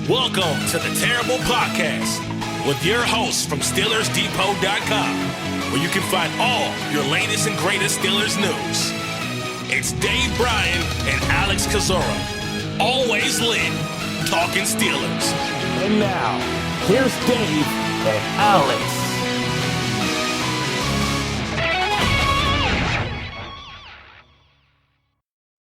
Welcome to the Terrible Podcast with your hosts from SteelersDepot.com, where you can find all your latest and greatest Steelers news. It's Dave Bryan and Alex Kozora, always lit, talking Steelers. And now, here's Dave and Alex.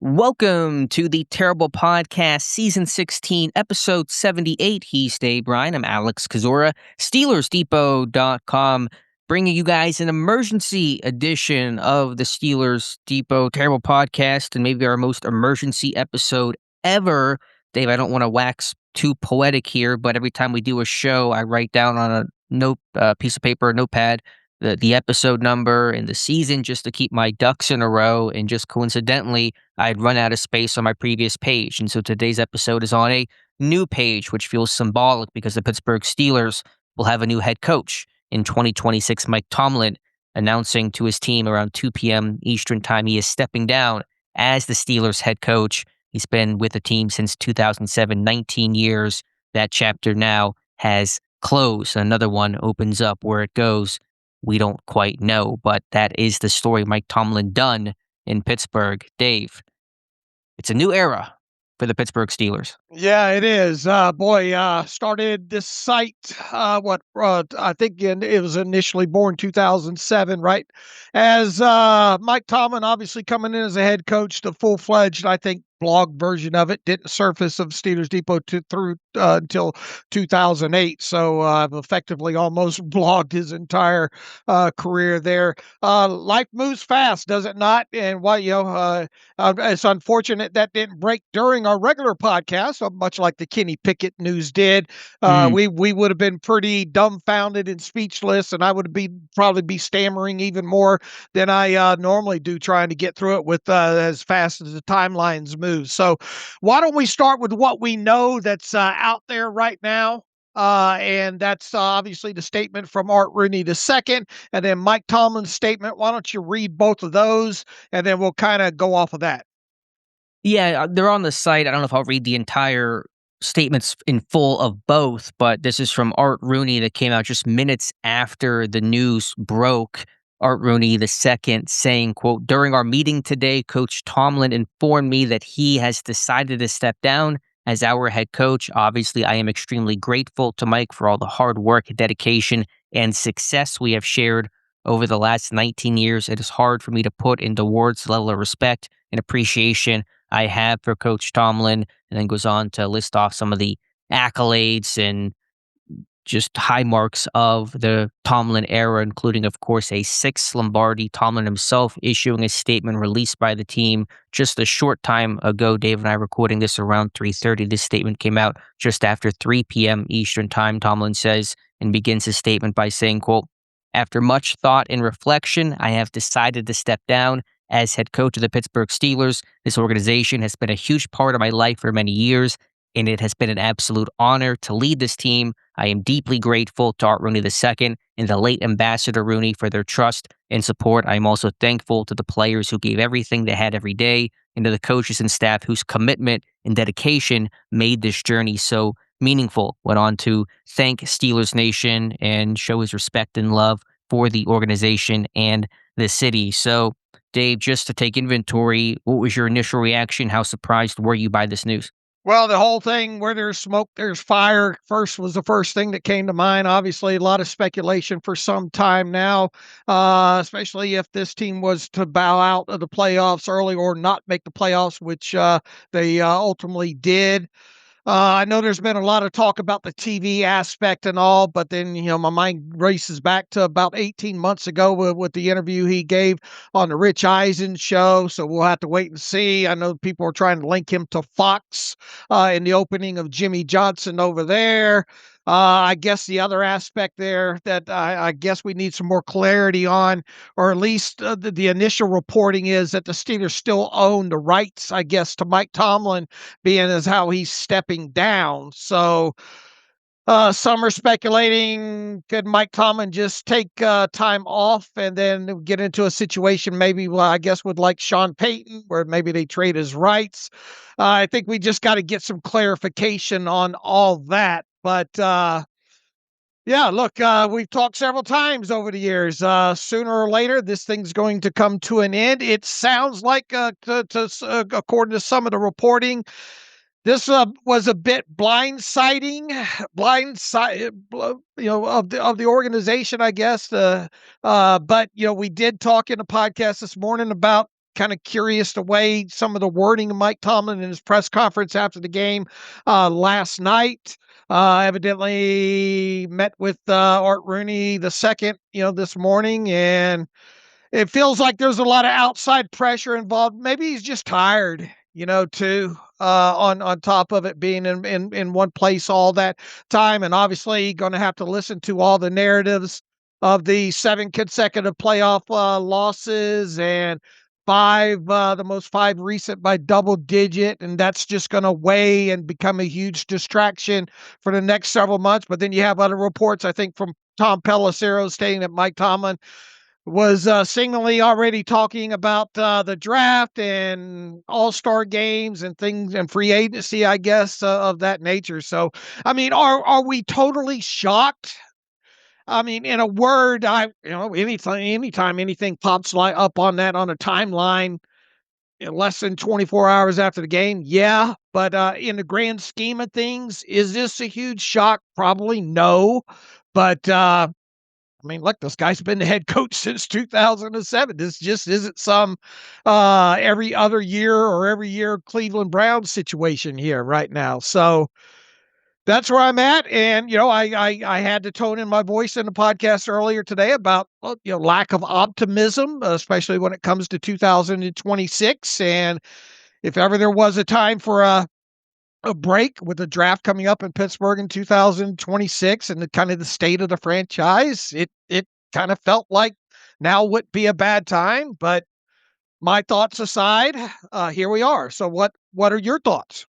Welcome to the Terrible Podcast, Season 16, Episode 78. He's Dave Bryan. I'm Alex Kozora, SteelersDepot.com, bringing you guys an emergency edition of the Steelers Depot Terrible Podcast, and maybe our most emergency episode ever. Dave, I don't want to wax too poetic here, but every time we do a show, I write down on a piece of paper, a notepad, the episode number and the season just to keep my ducks in a row, and just coincidentally, I'd run out of space on my previous page. And so today's episode is on a new page, which feels symbolic because the Pittsburgh Steelers will have a new head coach in 2026, Mike Tomlin, announcing to his team around 2 p.m. Eastern time he is stepping down as the Steelers head coach. He's been with the team since 2007, 19 years. That chapter now has closed. Another one opens up. Where it goes, we don't quite know, but that is the story Mike Tomlin done in Pittsburgh. Dave, it's a new era for the Pittsburgh Steelers. Yeah, it is. Started this site, I think it was initially born 2007, right? As Mike Tomlin obviously coming in as a head coach, the full-fledged, I think, blog version of it didn't surface of Steelers Depot until 2008. So I've effectively almost blogged his entire career there. Life moves fast, does it not? And it's unfortunate that didn't break during our regular podcast, much like the Kenny Pickett news did. We would have been pretty dumbfounded and speechless, and I would probably be stammering even more than I normally do, trying to get through it with as fast as the timelines move. So why don't we start with what we know that's out there right now? And that's obviously the statement from Art Rooney II, and then Mike Tomlin's statement. Why don't you read both of those, and then we'll kind of go off of that. Yeah, they're on the site. I don't know if I'll read the entire statements in full of both, but this is from Art Rooney that came out just minutes after the news broke. Art Rooney II saying, quote, "During our meeting today, Coach Tomlin informed me that he has decided to step down as our head coach. Obviously, I am extremely grateful to Mike for all the hard work, dedication, and success we have shared over the last 19 years. It is hard for me to put into words the level of respect and appreciation I have for Coach Tomlin," and then goes on to list off some of the accolades and just high marks of the Tomlin era, including, of course, a 6th Lombardi. Tomlin himself issuing a statement released by the team just a short time ago. Dave and I recording this around 3:30. This statement came out just after 3 p.m. Eastern time. Tomlin says and begins his statement by saying, quote, "After much thought and reflection, I have decided to step down as head coach of the Pittsburgh Steelers. This organization has been a huge part of my life for many years, and it has been an absolute honor to lead this team. I am deeply grateful to Art Rooney II and the late Ambassador Rooney for their trust and support. I am also thankful to the players who gave everything they had every day, and to the coaches and staff whose commitment and dedication made this journey so meaningful." Went on to thank Steelers Nation and show his respect and love for the organization and the city. So, Dave, just to take inventory, what was your initial reaction? How surprised were you by this news? Well, the whole thing, where there's smoke, there's fire. First was the first thing that came to mind. Obviously, a lot of speculation for some time now, especially if this team was to bow out of the playoffs early or not make the playoffs, which they ultimately did. I know there's been a lot of talk about the TV aspect and all, but then, my mind races back to about 18 months ago with the interview he gave on the Rich Eisen show. So we'll have to wait and see. I know people are trying to link him to Fox in the opening of Jimmy Johnson over there. I guess the other aspect there that I guess we need some more clarity on, or at least the initial reporting is that the Steelers still own the rights, I guess, to Mike Tomlin, being as how he's stepping down. So Some are speculating, could Mike Tomlin just take time off and then get into a situation maybe, well, I guess, with like Sean Payton, where maybe they trade his rights. I think we just got to get some clarification on all that. But yeah, look, we've talked several times over the years. Sooner or later, this thing's going to come to an end. It sounds like, according to some of the reporting, this was a bit blindside, of the organization, I guess. But we did talk in a podcast this morning about kind of curious the way some of the wording of Mike Tomlin in his press conference after the game last night. Evidently met with Art Rooney II, this morning, and it feels like there's a lot of outside pressure involved. Maybe he's just tired, too, on top of it being in one place all that time. And obviously going to have to listen to all the narratives of the 7 consecutive playoff losses and the most 5 recent by double digit. And that's just going to weigh and become a huge distraction for the next several months. But then you have other reports, I think, from Tom Pelissero stating that Mike Tomlin was seemingly already talking about the draft and all-star games and things and free agency, I guess, of that nature. So, I mean, are we totally shocked? I mean, in a word, anytime anything pops up on a timeline in less than 24 hours after the game, yeah. But in the grand scheme of things, is this a huge shock? Probably no. But I mean, look, this guy's been the head coach since 2007. This just isn't some every other year or every year Cleveland Browns situation here right now. So that's where I'm at. And, I had to tone in my voice in the podcast earlier today about, lack of optimism, especially when it comes to 2026. And if ever there was a time for a break with the draft coming up in Pittsburgh in 2026 and the kind of the state of the franchise, it kind of felt like now would be a bad time. But my thoughts aside, here we are. So what are your thoughts?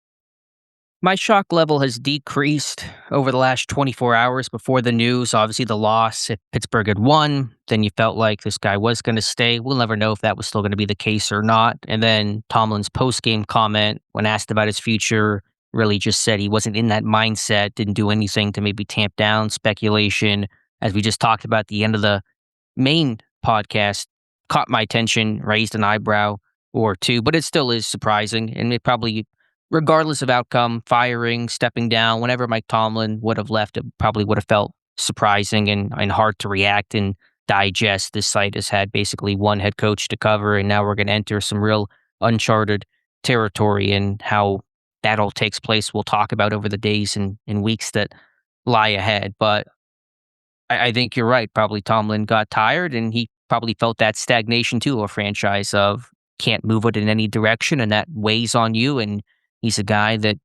My shock level has decreased over the last 24 hours before the news. Obviously, the loss, if Pittsburgh had won, then you felt like this guy was going to stay. We'll never know if that was still going to be the case or not. And then Tomlin's post-game comment, when asked about his future, really just said he wasn't in that mindset, didn't do anything to maybe tamp down speculation. As we just talked about at the end of the main podcast, caught my attention, raised an eyebrow or two, but it still is surprising. And it probably, regardless of outcome, firing, stepping down, whenever Mike Tomlin would have left, it probably would have felt surprising and hard to react and digest. This site has had basically one head coach to cover, and now we're going to enter some real uncharted territory, and how that all takes place we'll talk about over the days and weeks that lie ahead. But I think you're right. Probably Tomlin got tired, and he probably felt that stagnation too, a franchise of can't move it in any direction, and that weighs on you. And he's a guy that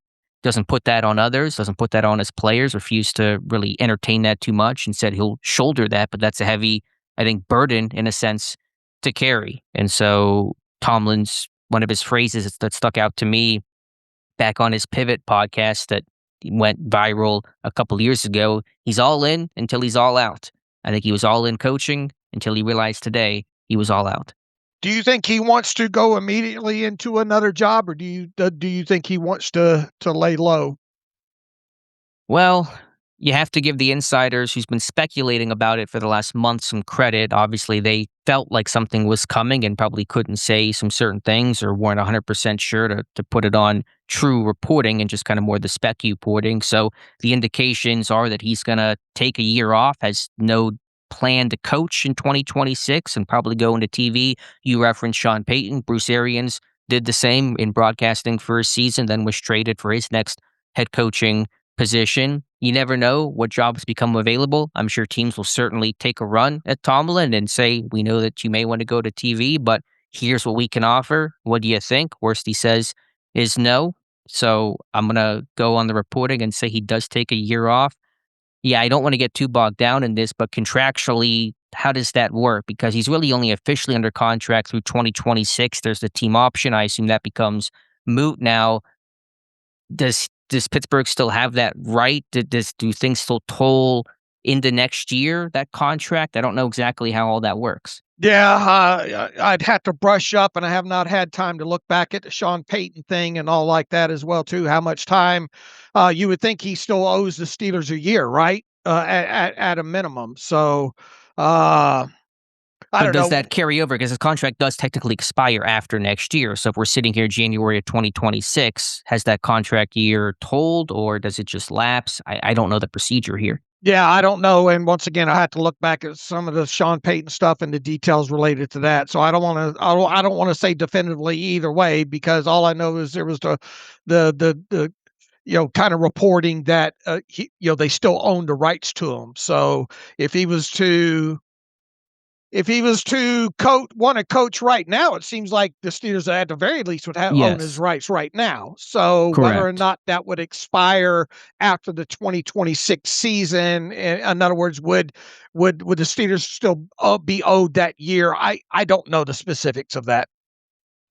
doesn't put that on others, doesn't put that on his players, refused to really entertain that too much, and said he'll shoulder that, but that's a heavy, I think, burden in a sense to carry. And so Tomlin's, one of his phrases that stuck out to me back on his Pivot podcast that went viral a couple years ago, he's all in until he's all out. I think he was all in coaching until he realized today he was all out. Do you think he wants to go immediately into another job, or do you think he wants to lay low? Well, you have to give the insiders who's been speculating about it for the last month some credit. Obviously, they felt like something was coming and probably couldn't say some certain things or weren't 100% sure to put it on true reporting and just kind of more the spec reporting. So the indications are that he's going to take a year off, has no plan to coach in 2026 and probably go into TV. You referenced Sean Payton. Bruce Arians did the same in broadcasting for a season, then was traded for his next head coaching position. You never know what jobs become available. I'm sure teams will certainly take a run at Tomlin and say, we know that you may want to go to TV, but here's what we can offer. What do you think? Worst he says is no. So I'm going to go on the reporting and say he does take a year off. Yeah, I don't want to get too bogged down in this, but contractually, how does that work? Because he's really only officially under contract through 2026. There's the team option. I assume that becomes moot now. Does does Pittsburgh still have that right? Do things still toll into next year, that contract? I don't know exactly how all that works. Yeah, I'd have to brush up, and I have not had time to look back at the Sean Payton thing and all like that as well too. How much time? You would think he still owes the Steelers a year, right? At a minimum. So I But don't does know. that carry over? Because his contract does technically expire after next year. So if we're sitting here January of 2026, has that contract year told, or does it just lapse? I don't know the procedure here. Yeah, I don't know. And once again, I had to look back at some of the Sean Payton stuff and the details related to that. So I don't want to. I don't want to say definitively either way, because all I know is there was the kind of reporting that they still own the rights to him. So if he was to want to coach right now, it seems like the Steelers at the very least would own his Yes, rights right now. So whether or correct. not that would expire after the 2026 season, in other words, would the Steelers still be owed that year? I don't know the specifics of that.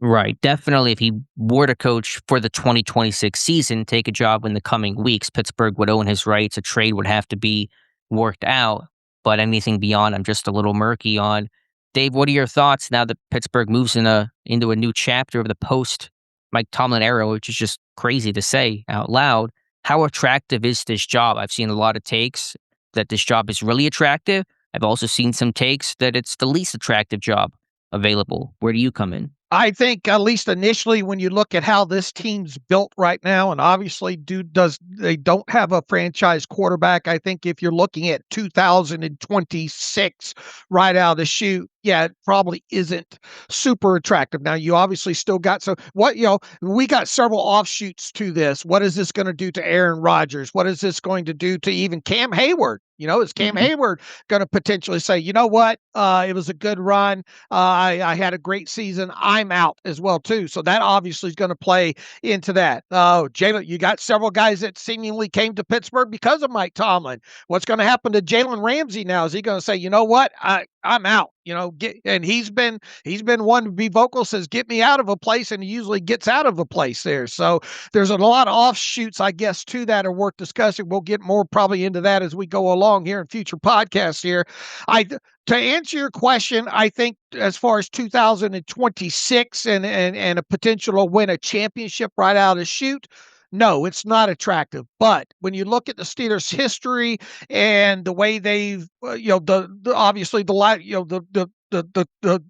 Right. Definitely, if he were to coach for the 2026 season, take a job in the coming weeks, Pittsburgh would own his rights. A trade would have to be worked out. But anything beyond, I'm just a little murky on. Dave, what are your thoughts now that Pittsburgh moves into a new chapter of the post Mike Tomlin era, which is just crazy to say out loud? How attractive is this job? I've seen a lot of takes that this job is really attractive. I've also seen some takes that it's the least attractive job available. Where do you come in? I think at least initially, when you look at how this team's built right now, and obviously they don't have a franchise quarterback. I think if you're looking at 2026 right out of the chute, yeah, it probably isn't super attractive. Now you obviously still got we got several offshoots to this. What is this going to do to Aaron Rodgers? What is this going to do to even Cam Hayward? Is Cam Hayward going to potentially say, you know what, it was a good run. I had a great season. I'm out as well too. So that obviously is going to play into that. Jalen, you got several guys that seemingly came to Pittsburgh because of Mike Tomlin. What's going to happen to Jalen Ramsey now? Is he going to say, you know what, I'm out? And he's been one to be vocal, says, get me out of a place, and he usually gets out of a place there. So there's a lot of offshoots, I guess, to that are worth discussing. We'll get more probably into that as we go along here in future podcasts here. To answer your question, I think as far as 2026 and a potential to win a championship right out of the chute, no, it's not attractive. But when you look at the Steelers' history and the way they've, obviously the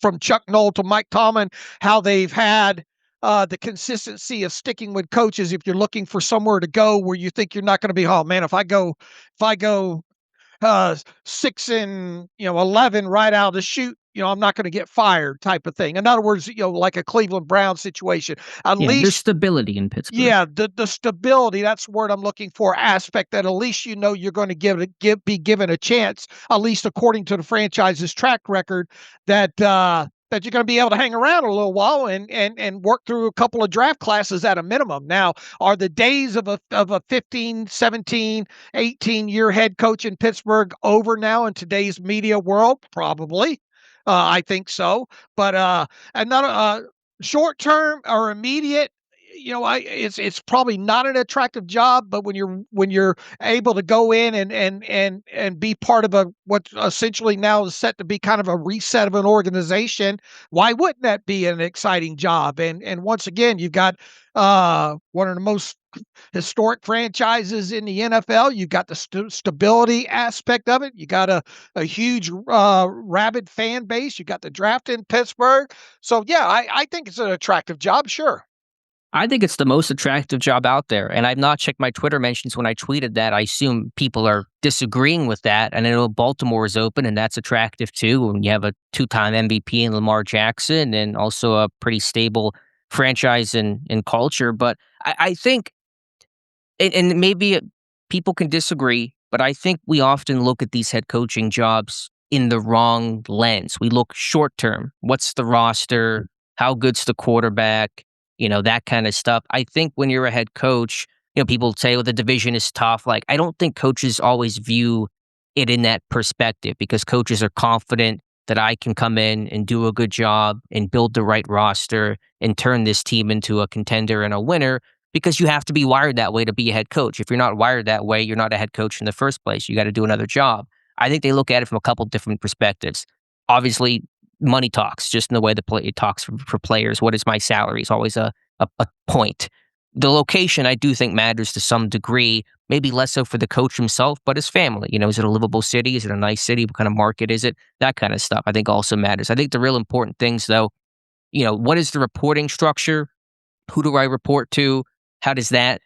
from Chuck Noll to Mike Tomlin, how they've had the consistency of sticking with coaches. If you're looking for somewhere to go where you think you're not going to be, oh man, if I go 6-11 right out of the chute, I'm not going to get fired type of thing. In other words, like a Cleveland Brown situation. At There's least, stability in Pittsburgh. yeah, the stability, that's the word I'm looking for, aspect that at least you're going to be given a chance, at least according to the franchise's track record, that you're going to be able to hang around a little while and work through a couple of draft classes at a minimum. Now, are the days of a 15, 17, 18-year head coach in Pittsburgh over now in today's media world? Probably. I think so. But another short term or immediate, it's probably not an attractive job. But when you're able to go in and be part of what essentially now is set to be kind of a reset of an organization, why wouldn't that be an exciting job? And once again, you've got one of the most historic franchises in the NFL. You've got the stability aspect of it. You got a huge rabid fan base. You got the draft in Pittsburgh. So yeah, I think it's an attractive job. Sure. I think it's the most attractive job out there. And I've not checked my Twitter mentions when I tweeted that. I assume people are disagreeing with that. And I know Baltimore is open, and that's attractive too. When you have a 2-time MVP in Lamar Jackson and also a pretty stable franchise and culture. But I think, and maybe people can disagree, but I think we often look at these head coaching jobs in the wrong lens. We look short term. What's the roster? How good's the quarterback? That kind of stuff. I think when you're a head coach, people say, well, the division is tough. Like, I don't think coaches always view it in that perspective, because coaches are confident that I can come in and do a good job and build the right roster and turn this team into a contender and a winner. because you have to be wired that way to be a head coach. If you're not wired that way, you're not a head coach in the first place. You got to do another job. I think they look at it from a couple different perspectives. Obviously, money talks, just in the way it talks for players. What is my salary is always a point. The location, I do think, matters to some degree, maybe less so for the coach himself, but his family. Is it a livable city? Is it a nice city? What kind of market is it? That kind of stuff, I think, also matters. I think the real important things, though, what is the reporting structure? Who do I report to? How does that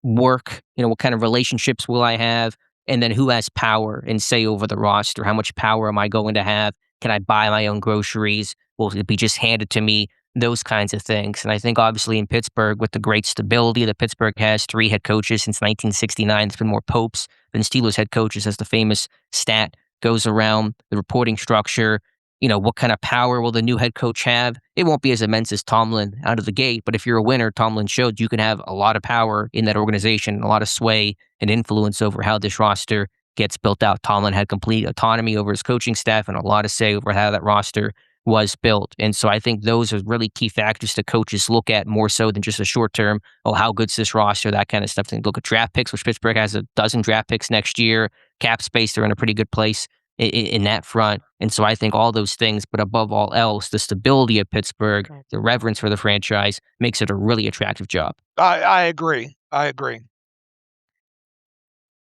work? What kind of relationships will I have? And then who has power and say over the roster? How much power am I going to have? Can I buy my own groceries? Will it be just handed to me? Those kinds of things. And I think obviously in Pittsburgh, with the great stability that Pittsburgh has, 3 head coaches since 1969, there's been more popes than Steelers head coaches, as the famous stat goes around. The reporting structure, what kind of power will the new head coach have? It won't be as immense as Tomlin out of the gate, but if you're a winner, Tomlin showed you can have a lot of power in that organization, a lot of sway and influence over how this roster gets built out. Tomlin had complete autonomy over his coaching staff and a lot of say over how that roster was built. And so I think those are really key factors that coaches look at more so than just a short term, how good's this roster, that kind of stuff. They look at draft picks, which Pittsburgh has a dozen draft picks next year. Cap space, they're in a pretty good place in that front. And so I think all those things, but above all else, the stability of Pittsburgh, the reverence for the franchise makes it a really attractive job. I agree.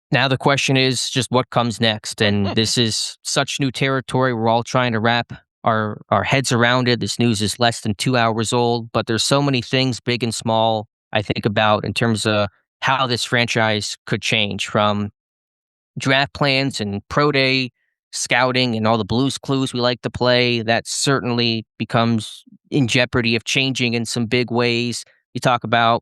Now the question is just what comes next. And this is such new territory. We're all trying to wrap our heads around it. This news is less than 2 hours old, but there's so many things, big and small, I think about in terms of how this franchise could change, from draft plans and pro day scouting and all the Blues Clues we like to play. That certainly becomes in jeopardy of changing in some big ways. You talk about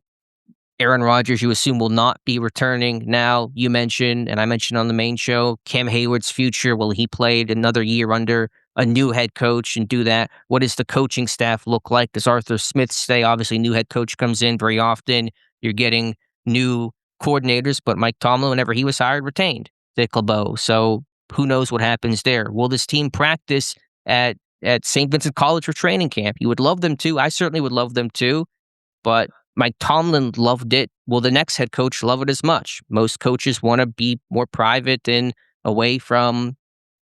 Aaron Rodgers, you assume will not be returning now. You mentioned, and I mentioned on the main show, Cam Hayward's future. Will he play another year under a new head coach and do that? What does the coaching staff look like? Does Arthur Smith stay? Obviously, new head coach comes in very often. You're getting new coordinators, but Mike Tomlin, whenever he was hired, retained Dick LeBeau. So who knows what happens there? Will this team practice at St. Vincent College for training camp? You would love them to. I certainly would love them to, but Mike Tomlin loved it. Will the next head coach love it as much? Most coaches want to be more private and away from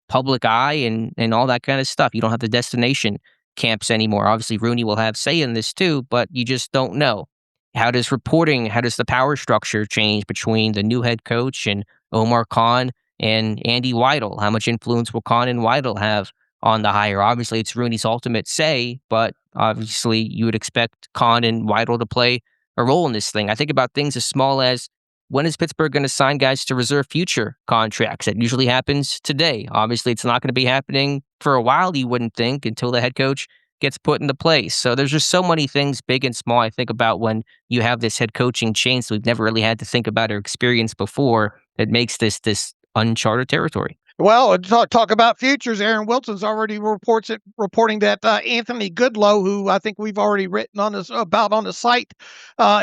public eye and all that kind of stuff. You don't have the destination camps anymore. Obviously, Rooney will have say in this too, but you just don't know. How does the power structure change between the new head coach and Omar Khan and Andy Weidel? How much influence will Khan and Weidel have on the hire? Obviously, it's Rooney's ultimate say, but obviously you would expect Khan and Weidel to play a role in this thing. I think about things as small as, when is Pittsburgh going to sign guys to reserve future contracts? That usually happens today. Obviously, it's not going to be happening for a while, you wouldn't think, until the head coach gets put into place. So there's just so many things, big and small, I think about when you have this head coaching change that we've never really had to think about or experience before, that makes this uncharted territory. Well, talk about futures. Aaron Wilson's already reporting that Anthony Goodlow, who I think we've already written on the site,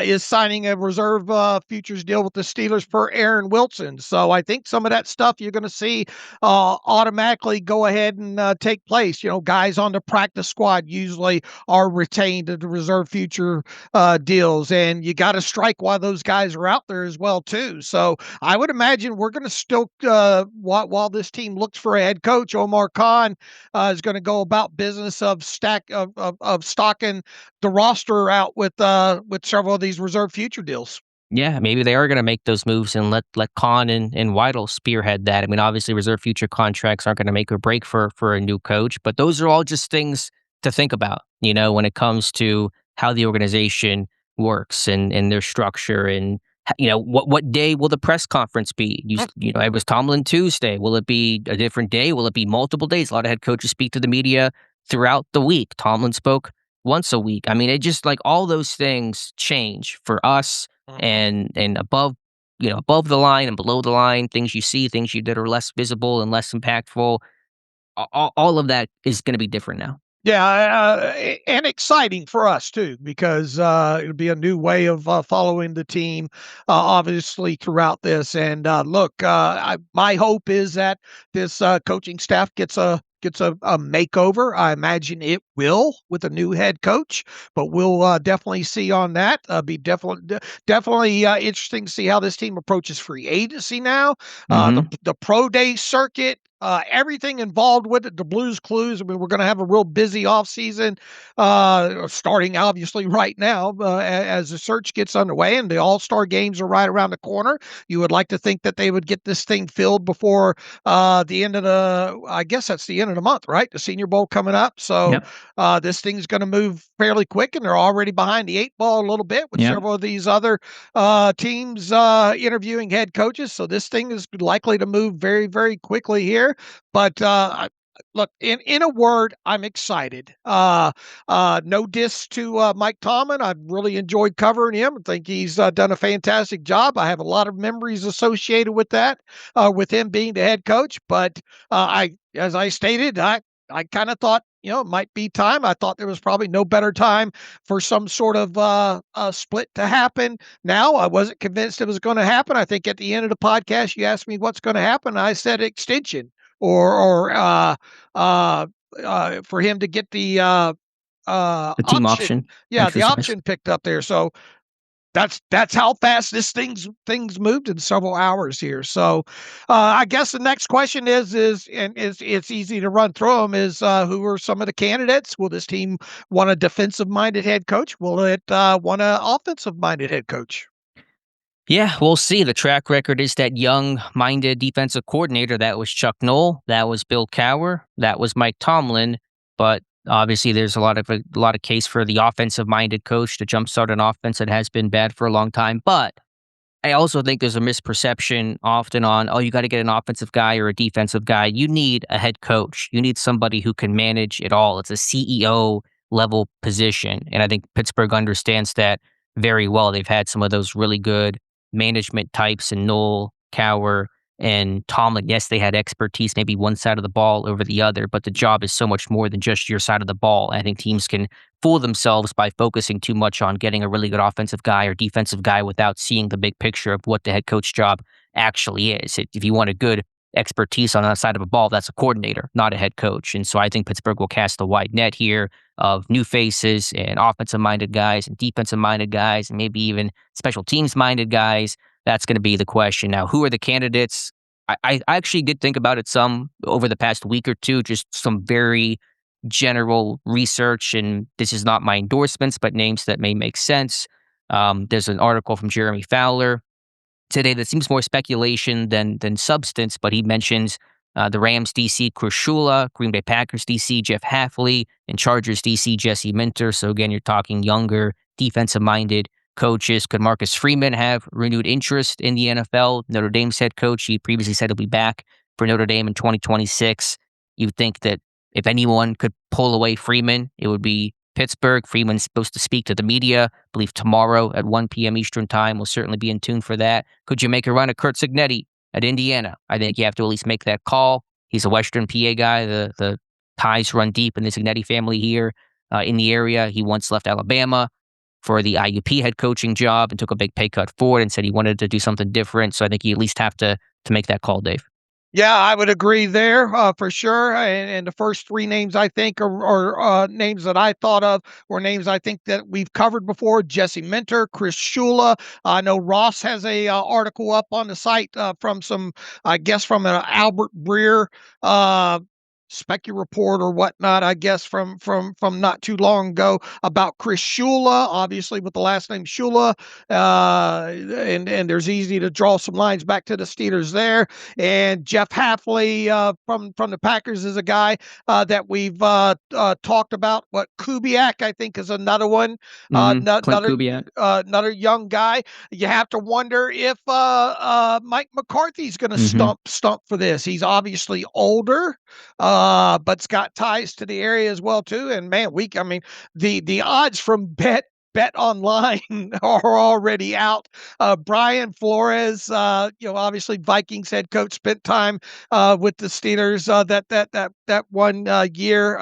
is signing a reserve futures deal with the Steelers per Aaron Wilson. So I think some of that stuff you're going to see automatically go ahead and take place. Guys on the practice squad usually are retained to the reserve future deals, and you got to strike while those guys are out there as well too. So I would imagine we're going to still while this team looks for a head coach, Omar Khan is going to go about business of stocking the roster out with several of these reserve future deals. Yeah, maybe they are going to make those moves and let Khan and Weidel spearhead that. I mean, obviously, reserve future contracts aren't going to make or break for a new coach, but those are all just things to think about, when it comes to how the organization works and their structure. And what day will the press conference be? It was Tomlin Tuesday. Will it be a different day? Will it be multiple days? A lot of head coaches speak to the media throughout the week. Tomlin spoke once a week. I mean, it just all those things change for us and above the line and below the line, things you see, things you did are less visible and less impactful. All of that is going to be different now. Yeah, and exciting for us too, because it'll be a new way of following the team, obviously throughout this. And look, my hope is that this coaching staff gets a gets a makeover. I imagine it will with a new head coach, but we'll definitely see on that. Be definitely interesting to see how this team approaches free agency now. The pro day circuit. Everything involved with it, the Blues Clues. I mean, we're going to have a real busy offseason, starting obviously right now as the search gets underway, and the All-Star games are right around the corner. You would like to think that they would get this thing filled before the end of I guess that's the end of the month, right? The Senior Bowl coming up. So this thing's going to move fairly quick, and they're already behind the 8 ball a little bit with several of these other teams interviewing head coaches. So this thing is likely to move very, very quickly here. But look, in a word, I'm excited. No diss to Mike Tomlin. I've really enjoyed covering him. I think he's done a fantastic job. I have a lot of memories associated with that, with him being the head coach. But as I stated, I kind of thought, it might be time. I thought there was probably no better time for some sort of split to happen. Now, I wasn't convinced it was going to happen. I think at the end of the podcast, you asked me what's going to happen. I said extension or for him to get the team option. Yeah, the option picked up there. So that's how fast this things moved in several hours here. So I guess the next question is it's easy to run through them, is who are some of the candidates? Will this team want a defensive-minded head coach? Will it want an offensive-minded head coach? Yeah, we'll see. The track record is that young-minded defensive coordinator. That was Chuck Noll. That was Bill Cowher. That was Mike Tomlin. But obviously, there's a lot of case for the offensive-minded coach to jumpstart an offense that has been bad for a long time. But I also think there's a misperception often on, you got to get an offensive guy or a defensive guy. You need a head coach. You need somebody who can manage it all. It's a CEO level position, and I think Pittsburgh understands that very well. They've had some of those really good management types in Noll, Cowher, and Tomlin. Yes, they had expertise, maybe one side of the ball over the other, but the job is so much more than just your side of the ball. And I think teams can fool themselves by focusing too much on getting a really good offensive guy or defensive guy without seeing the big picture of what the head coach job actually is. If you want a good expertise on that side of a ball, that's a coordinator, not a head coach. And so I think Pittsburgh will cast a wide net here of new faces and offensive-minded guys and defensive-minded guys and maybe even special teams-minded guys. That's going to be the question. Now, who are the candidates? I actually did think about it some over the past week or two, just some very general research, and this is not my endorsements, but names that may make sense. There's an article from Jeremy Fowler today that seems more speculation than substance, but he mentions the Rams DC Chris Shula, Green Bay Packers DC Jeff Hafley, and Chargers DC Jesse Minter. So again, you're talking younger, defensive-minded coaches. Could Marcus Freeman have renewed interest in the NFL? Notre Dame's head coach, he previously said he'll be back for Notre Dame in 2026. You'd think that if anyone could pull away Freeman, it would be Pittsburgh. Freeman's supposed to speak to the media, I believe tomorrow at 1 p.m. Eastern time. We'll certainly be in tune for that. Could you make a run at Curt Cignetti at Indiana? I think you have to at least make that call. He's a Western PA guy. The ties run deep in the Cignetti family here in the area. He once left Alabama for the IUP head coaching job and took a big pay cut for it and said he wanted to do something different. So I think you at least have to make that call, Dave. Yeah, I would agree there for sure. And the first three names I think are names that I thought of were names I think that we've covered before. Jesse Minter, Chris Shula. I know Ross has a article up on the site from from an Albert Breer Specu report or whatnot, I guess from not too long ago about Chris Shula, obviously with the last name Shula, and there's easy to draw some lines back to the Steelers there. And Jeff Hafley from the Packers is a guy that we've talked about. What Kubiak, I think, is another one. Another young guy. You have to wonder if Mike McCarthy's going to stump for this. He's obviously older. But's got ties to the area as well too. And man, the odds from Bet bet online are already out. Brian Flores, obviously Vikings head coach, spent time with the Steelers that one year,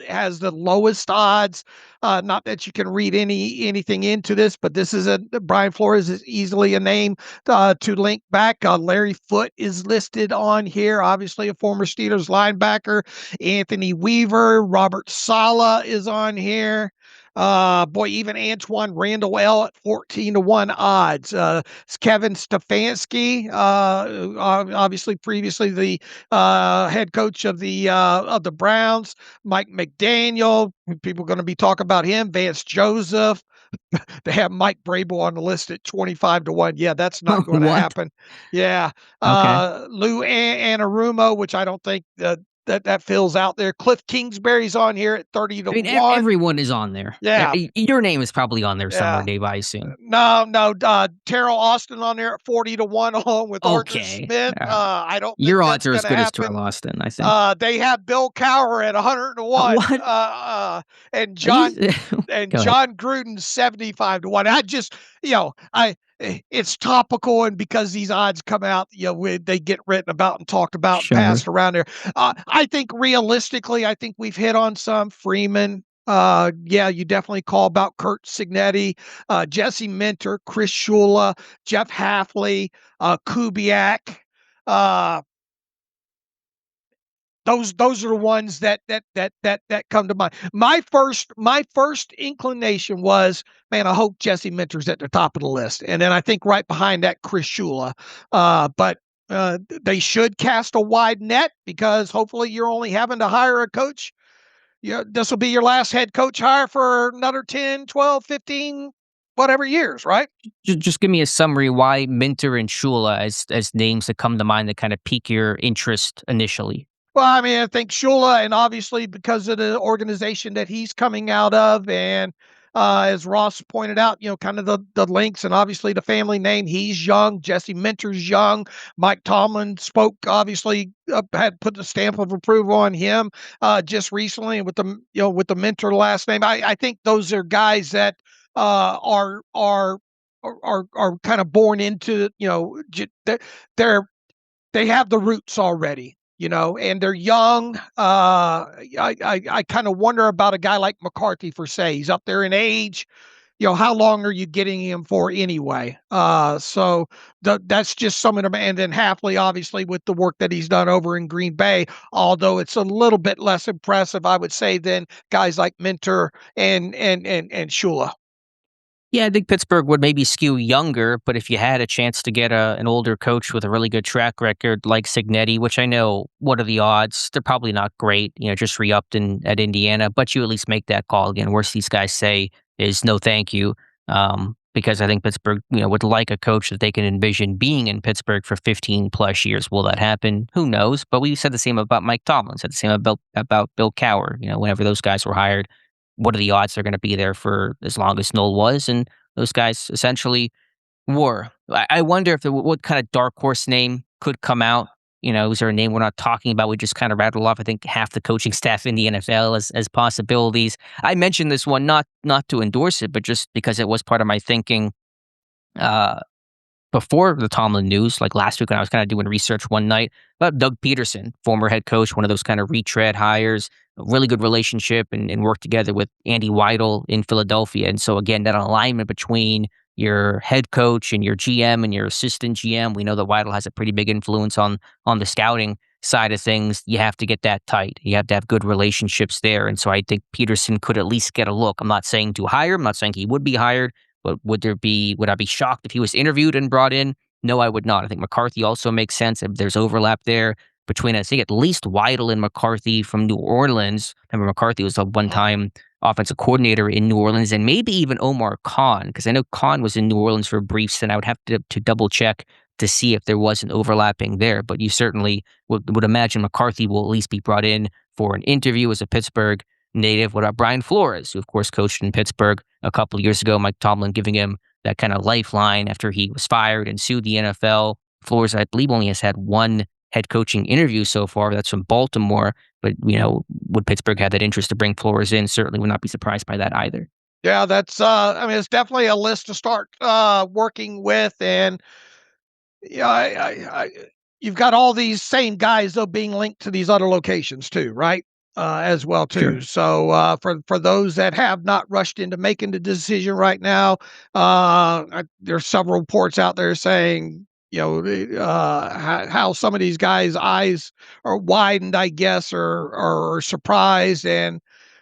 has the lowest odds. Not that you can read anything into this, but this is Brian Flores is easily a name to link back. Larry Foote is listed on here, obviously a former Steelers linebacker. Anthony Weaver, Robert Saleh is on here. Even Antoine Randall L at 14-1 odds. Kevin Stefanski, obviously previously the head coach of the Browns. Mike McDaniel, people going to be talking about him. Vance Joseph. They have Mike Vrabel on the list at 25-1. Yeah, that's not going to happen. Yeah. Okay. Lou Anarumo, which I don't think that fills out there. Cliff Kingsbury's on here at 30-1. I mean, everyone is on there. Yeah. Your name is probably on there somewhere, Dave, I assume. No. Terrell Austin on there at 40-1 along with Arthur Smith. I don't think your that's odds are as good happen. as Terrell Austin, I think. They have Bill Cowher at 101. What? And John Gruden 75-1. It's topical, and because these odds come out, they get written about and talked about and passed around there. I think realistically, I think we've hit on some. Freeman. You definitely call about Kurt Signetti, Jesse Minter, Chris Shula, Jeff Halfley, Kubiak. Those are the ones that come to mind. My first inclination was, man, I hope Jesse Minter's at the top of the list, and then I think right behind that Chris Shula. But they should cast a wide net, because hopefully you're only having to hire a coach. This will be your last head coach hire for another 10, 12, 15, whatever years, right? Just give me a summary why Minter and Shula as names that come to mind that kind of pique your interest initially. Well, I mean, I think Shula, and obviously because of the organization that he's coming out of, and as Ross pointed out, kind of the links, and obviously the family name. He's young. Jesse Minter's young. Mike Tomlin spoke, obviously had put the stamp of approval on him just recently, and with the Minter last name. I think those are guys that are kind of born into, they have the roots already. And they're young. I kind of wonder about a guy like McCarthy, for say. He's up there in age. How long are you getting him for anyway? So that's just some of them. And then Halfley, obviously, with the work that he's done over in Green Bay, although it's a little bit less impressive, I would say, than guys like Minter and Shula. Yeah, I think Pittsburgh would maybe skew younger, but if you had a chance to get an older coach with a really good track record like Signetti, which I know, what are the odds? They're probably not great, just re-upped at Indiana, but you at least make that call. Again, worst these guys say is no thank you, because I think Pittsburgh, would like a coach that they can envision being in Pittsburgh for 15 plus years. Will that happen? Who knows? But we said the same about Mike Tomlin, said the same about Bill Cowher, whenever those guys were hired. What are the odds they're going to be there for as long as Noel was? And those guys essentially were. I wonder if what kind of dark horse name could come out. Is there a name we're not talking about? We just kind of rattled off, I think, half the coaching staff in the NFL as possibilities. I mentioned this one not to endorse it, but just because it was part of my thinking before the Tomlin news, like last week when I was kind of doing research one night about Doug Peterson, former head coach, one of those kind of retread hires, a really good relationship and worked together with Andy Weidel in Philadelphia. And so again, that alignment between your head coach and your GM and your assistant GM, we know that Weidel has a pretty big influence on the scouting side of things. You have to get that tight. You have to have good relationships there. And so I think Peterson could at least get a look. I'm not saying to hire him. I'm not saying he would be hired. But would I be shocked if he was interviewed and brought in? No, I would not. I think McCarthy also makes sense. There's overlap there between, I think, at least Weidel and McCarthy from New Orleans. Remember, McCarthy was a one-time offensive coordinator in New Orleans, and maybe even Omar Khan, because I know Khan was in New Orleans for briefs, and I would have to double-check to see if there was an overlapping there. But you certainly would imagine McCarthy will at least be brought in for an interview as a Pittsburgh native. What about Brian Flores, who, of course, coached in Pittsburgh a couple of years ago? Mike Tomlin giving him that kind of lifeline after he was fired and sued the NFL. Flores, I believe, only has had one head coaching interview so far. That's from Baltimore. But, would Pittsburgh have that interest to bring Flores in? Certainly would not be surprised by that either. Yeah, that's I mean, it's definitely a list to start working with, and yeah, you've got all these same guys though being linked to these other locations too, right? As well too. Sure. So for those that have not rushed into making the decision right now, there's several reports out there saying, you know, how some of these guys' eyes are widened, I guess, or surprised, and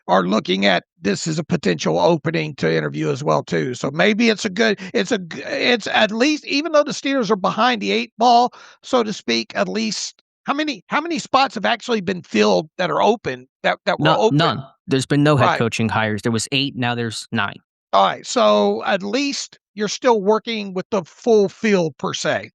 are looking at this as a potential opening to interview as well too. So maybe it's at least, even though the Steelers are behind the eight ball, so to speak, at least how many spots have actually been filled that are open that were open? None. There's been no head Right. coaching hires. There was 8, now there's 9. All right. So at least you're still working with the full field per se.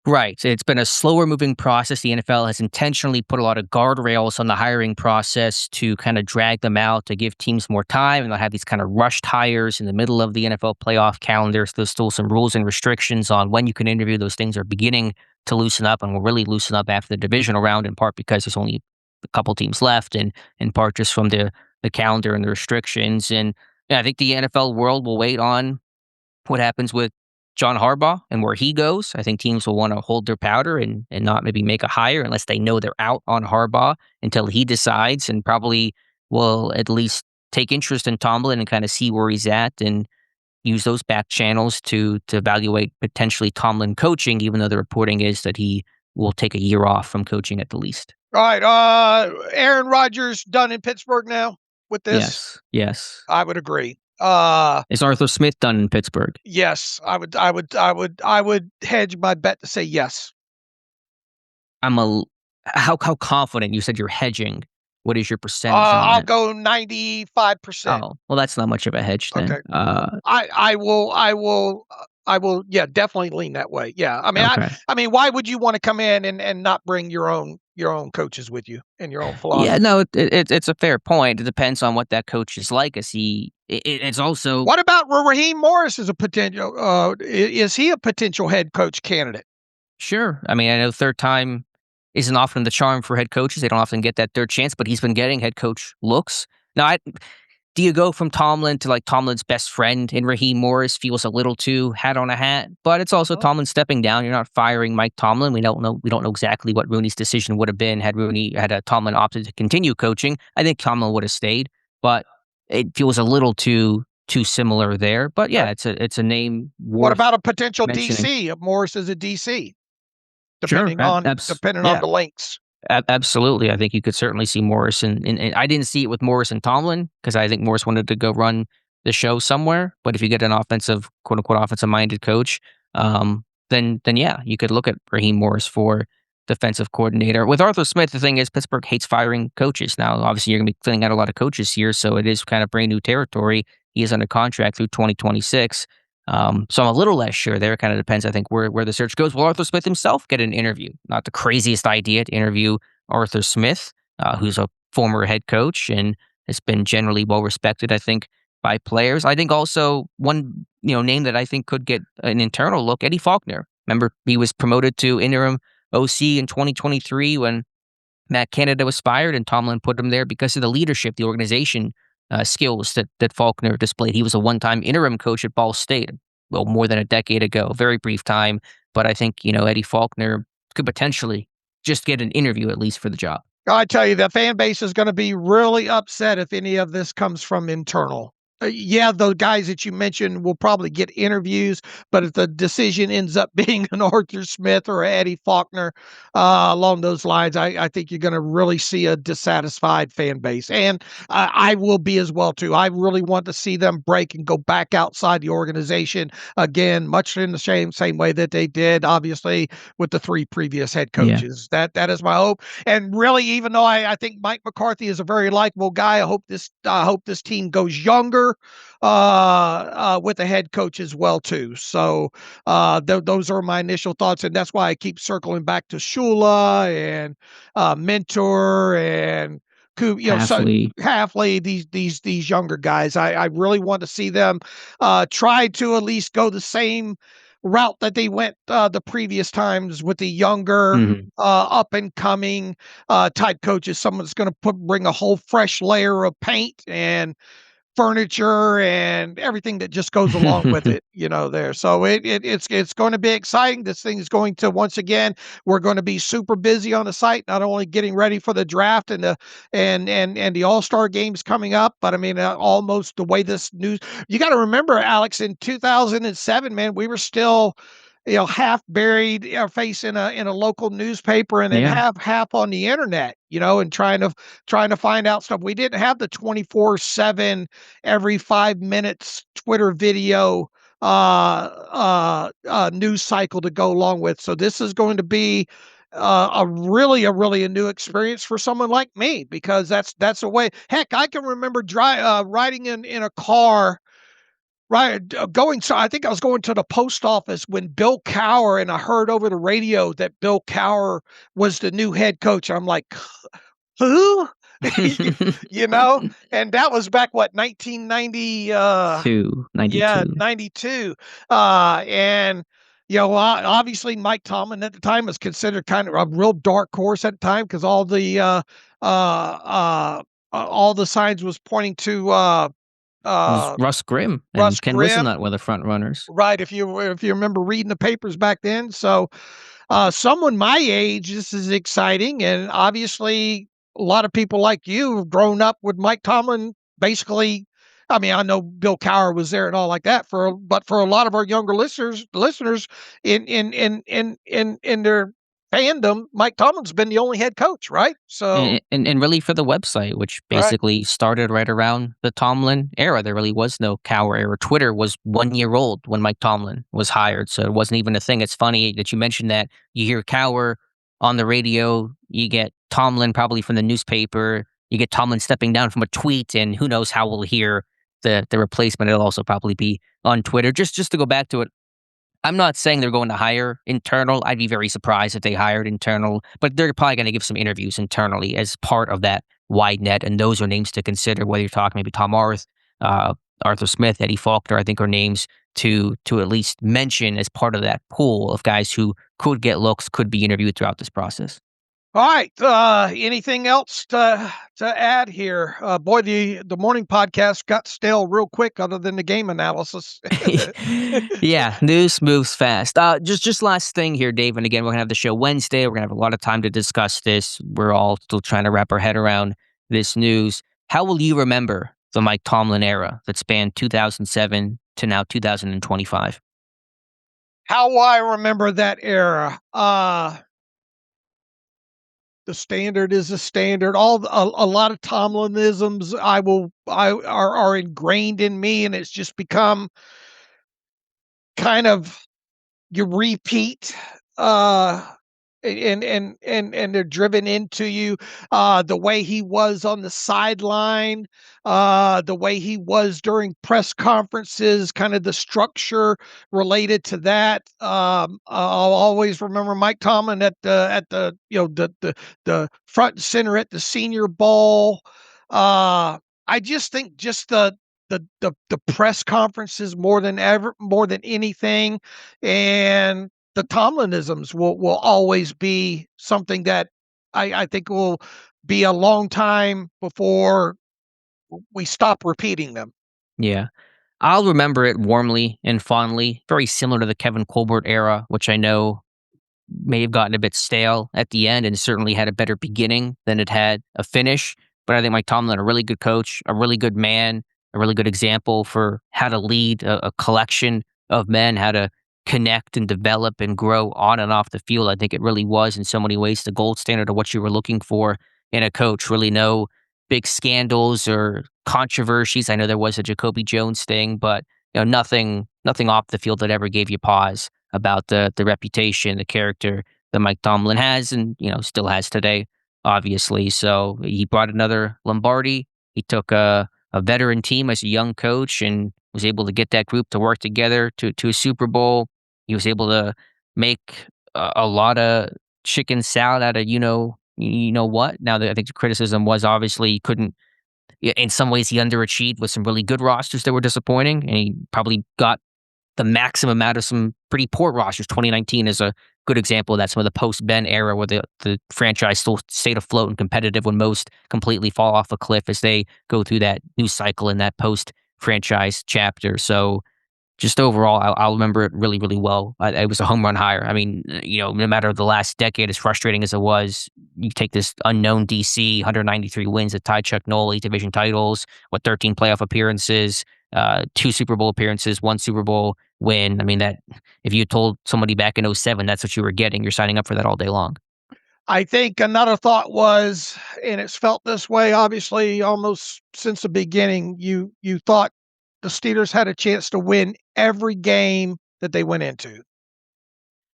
Right. It's been a slower moving process. The NFL has intentionally put a lot of guardrails on the hiring process to kind of drag them out, to give teams more time. And they'll have these kind of rushed hires in the middle of the NFL playoff calendar. So there's still some rules and restrictions on when you can interview. Those things are beginning to loosen up and will really loosen up after the divisional round, in part because there's only a couple teams left, and in part just from the calendar and the restrictions. And I think the NFL world will wait on what happens with John Harbaugh and where he goes. I think teams will want to hold their powder and not maybe make a hire unless they know they're out on Harbaugh until he decides, and probably will at least take interest in Tomlin and kind of see where he's at and use those back channels to evaluate potentially Tomlin coaching, even though the reporting is that he will take a year off from coaching at the least. All right. Aaron Rodgers done in Pittsburgh now with this? Yes. Yes. I would agree. Is Arthur Smith done in Pittsburgh? Yes, I would hedge my bet to say yes. How confident? You said you're hedging. What is your percentage on I'll that? go 95%. Oh, well, that's not much of a hedge then. Okay. I will, yeah, definitely lean that way. Yeah. I mean, Okay. I mean, why would you want to come in and not bring your own coaches with you and your own philosophy? Yeah, no, it's a fair point. It depends on what that coach is like. It's also What about Raheem Morris as a potential? Is he a potential head coach candidate? sure. I mean, I know third time isn't often the charm for head coaches. They don't often get that third chance, but he's been getting head coach looks. Now, do you go from Tomlin to like Tomlin's best friend in Raheem Morris? Feels a little too hat on a hat, but it's also Tomlin stepping down. You're not firing Mike Tomlin. We don't know exactly what Rooney's decision would have been had Tomlin opted to continue coaching. I think Tomlin would have stayed, but it feels a little too similar there. But yeah, it's a name. What about a potential mentioning. DC? If Morris is a DC, Sure, depending on the links. Absolutely. I think you could certainly see Morris, and I didn't see it with Morris and Tomlin because I think Morris wanted to go run the show somewhere. But if you get an offensive, quote unquote, offensive minded coach, then yeah, you could look at Raheem Morris for defensive coordinator. With Arthur Smith, the thing is Pittsburgh hates firing coaches. Now, obviously, you're going to be filling out a lot of coaches here, so it is kind of brand new territory. He is under contract through 2026. So I'm a little less sure there. It kind of depends, I think, where the search goes. Will Arthur Smith himself get an interview? Not the craziest idea to interview Arthur Smith, who's a former head coach and has been generally well respected, I think, by players. I think also one name that I think could get an internal look, Eddie Faulkner. Remember, he was promoted to interim OC in 2023 when Matt Canada was fired, and Tomlin put him there because of the leadership, the organization skills that Faulkner displayed. He was a one-time interim coach at Ball State, well, more than a decade ago, very brief time. But I think, Eddie Faulkner could potentially just get an interview at least for the job. I tell you, the fan base is going to be really upset if any of this comes from internal. Yeah, the guys that you mentioned will probably get interviews, but if the decision ends up being an Arthur Smith or Eddie Faulkner along those lines, I think you're going to really see a dissatisfied fan base. And I will be as well, too. I really want to see them break and go back outside the organization again, much in the same way that they did, obviously, with the 3 previous head coaches. Yeah. That is my hope. And really, even though I think Mike McCarthy is a very likable guy, I hope this team goes younger with the head coach as well too. So those are my initial thoughts, and that's why I keep circling back to Shula and Mentor and Halfley, these younger guys. I really want to see them try to at least go the same route that they went the previous times with the younger up and coming type coaches. Someone's going to bring a whole fresh layer of paint and furniture and everything that just goes along with it, there. So it's going to be exciting. This thing is going to, once again, we're going to be super busy on the site, not only getting ready for the draft and the All-Star games coming up, but I mean, almost the way this news, you got to remember, Alex, in 2007, man, we were still, half buried our face in a local newspaper, and then half on the internet, and trying to find out stuff. We didn't have the 24/7 every 5 minutes Twitter video news cycle to go along with. So this is going to be a really a new experience for someone like me, because that's a way. Heck, I can remember riding in a car. Right, I think I was going to the post office when Bill Cowher, and I heard over the radio that Bill Cowher was the new head coach. I'm like, who? And that was back, 1990, 92. Yeah, 92. And, obviously Mike Tomlin at the time was considered kind of a real dark horse at the time, because all the signs was pointing to, Russ Grimm, and Russ Ken Grimm. Whisenhunt were the front runners. Right, if you remember reading the papers back then. So, someone my age, this is exciting, and obviously a lot of people like you have grown up with Mike Tomlin. Basically, I mean, I know Bill Cowher was there and all like that, but for a lot of our younger listeners in their fandom, Mike Tomlin's been the only head coach, right? So, and really for the website, which basically started right around the Tomlin era. There really was no Cowher era. Twitter was 1 year old when Mike Tomlin was hired, so it wasn't even a thing. It's funny that you mentioned that. You hear Cowher on the radio, you get Tomlin probably from the newspaper, you get Tomlin stepping down from a tweet, and who knows how we'll hear the replacement. It'll also probably be on Twitter. Just to go back to it, I'm not saying they're going to hire internal. I'd be very surprised if they hired internal, but they're probably going to give some interviews internally as part of that wide net, and those are names to consider, whether you're talking maybe Tom Arth, Arthur Smith, Eddie Faulkner, I think are names to at least mention as part of that pool of guys who could get looks, could be interviewed throughout this process. All right. Anything else to add here? Boy, the morning podcast got stale real quick, other than the game analysis. Yeah, news moves fast. Just last thing here, Dave. And again, we're gonna have the show Wednesday. We're gonna have a lot of time to discuss this. We're all still trying to wrap our head around this news. How will you remember the Mike Tomlin era that spanned 2007 to now 2025? How will I remember that era? The standard is a standard. A lot of Tomlinisms are ingrained in me, and it's just become kind of, you repeat, and they're driven into you. The way he was on the sideline, the way he was during press conferences, kind of the structure related to that. I'll always remember Mike Tomlin at the the front and center at the Senior Bowl. I just think just the press conferences more than anything, and the Tomlinisms will always be something that I think will be a long time before we stop repeating them. Yeah. I'll remember it warmly and fondly, very similar to the Kevin Colbert era, which I know may have gotten a bit stale at the end and certainly had a better beginning than it had a finish. But I think Mike Tomlin, a really good coach, a really good man, a really good example for how to lead a collection of men, how to connect and develop and grow on and off the field. I think it really was in so many ways the gold standard of what you were looking for in a coach. Really no big scandals or controversies. I know there was a Jacoby Jones thing, but nothing off the field that ever gave you pause about the reputation, the character that Mike Tomlin has, and still has today, obviously. So he brought another Lombardi. He took a veteran team as a young coach and was able to get that group to work together to a Super Bowl. He was able to make a lot of chicken salad out of you know what. Now, I think the criticism was obviously he couldn't. In some ways, he underachieved with some really good rosters that were disappointing, and he probably got the maximum out of some pretty poor rosters. 2019 is a good example of that. Some of the post-Ben era where the franchise still stayed afloat and competitive when most completely fall off a cliff as they go through that new cycle in that post-franchise chapter. So just overall, I'll remember it really, really well. It was a home run hire. I mean, no matter the last decade, as frustrating as it was, you take this unknown DC, 193 wins that tied Chuck Noll, 8 division titles, 13 playoff appearances, 2 Super Bowl appearances, 1 Super Bowl win. I mean, that if you told somebody back in '07 that's what you were getting, you're signing up for that all day long. I think another thought was, and it's felt this way, obviously, almost since the beginning, you thought the Steelers had a chance to win every game that they went into.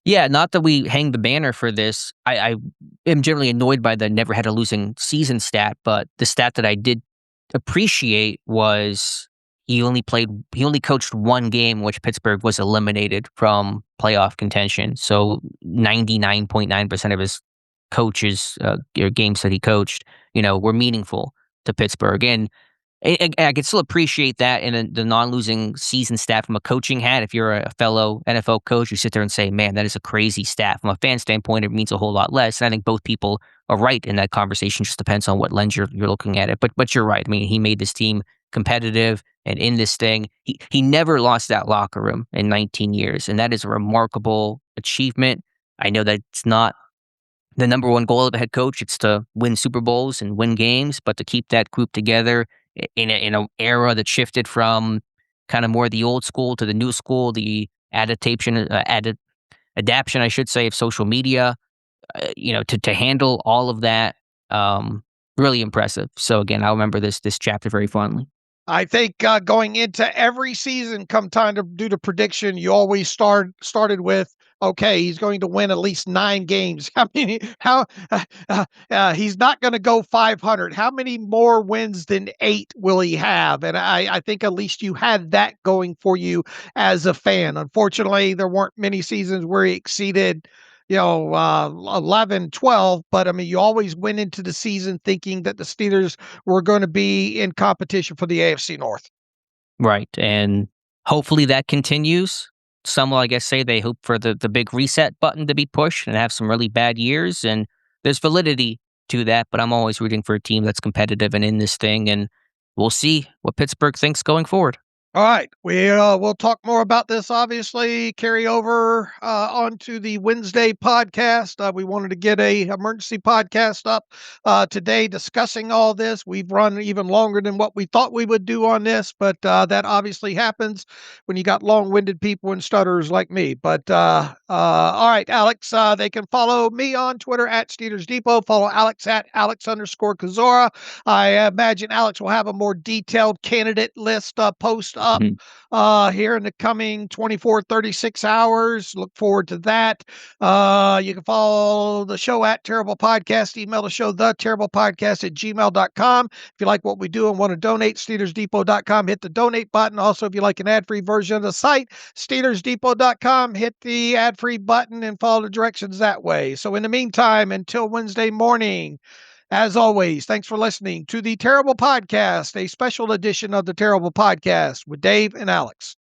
Yeah, not that we hang the banner for this. I am generally annoyed by the never had a losing season stat, but the stat that I did appreciate was he only coached 1 game in which Pittsburgh was eliminated from playoff contention. So 99.9% of his coaches games that he coached, were meaningful to Pittsburgh. And I can still appreciate that in the non-losing season stat from a coaching hat. If you're a fellow NFL coach, you sit there and say, man, that is a crazy stat. From a fan standpoint, it means a whole lot less. And I think both people are right in that conversation. Just depends on what lens you're looking at it. But you're right. I mean, he made this team competitive and in this thing. He never lost that locker room in 19 years. And that is a remarkable achievement. I know that it's not the number one goal of a head coach. It's to win Super Bowls and win games, but to keep that group together in an era that shifted from kind of more the old school to the new school, the adaptation, I should say, of social media, to handle all of that, really impressive. So again, I'll remember this chapter very fondly. I think going into every season, come time to do the prediction, you always started with, okay, he's going to win at least 9 games. He's not going to go 500. How many more wins than 8 will he have? And I think at least you had that going for you as a fan. Unfortunately, there weren't many seasons where he exceeded 11, 12, but I mean, you always went into the season thinking that the Steelers were going to be in competition for the AFC North. Right. And hopefully that continues. Some will, I guess, say they hope for the big reset button to be pushed and have some really bad years. And there's validity to that, but I'm always rooting for a team that's competitive and in this thing. And we'll see what Pittsburgh thinks going forward. All right, we'll talk more about this, obviously, carry over onto the Wednesday podcast. We wanted to get a emergency podcast up today discussing all this. We've run even longer than what we thought we would do on this, but that obviously happens when you got long-winded people and stutterers like me. But all right, Alex, they can follow me on Twitter at Steelers Depot. Follow Alex at Alex_Kozora. I imagine Alex will have a more detailed candidate list post up here in the coming 24, 36 hours. Look forward to that. You can follow the show at Terrible Podcast. Email the show, theterriblepodcast@gmail.com. If you like what we do and want to donate, SteelersDepot.com. Hit the donate button. Also, if you like an ad-free version of the site, SteelersDepot.com. Hit the ad-free button and follow the directions that way. So in the meantime, until Wednesday morning, as always, thanks for listening to the Terrible Podcast, a special edition of the Terrible Podcast with Dave and Alex.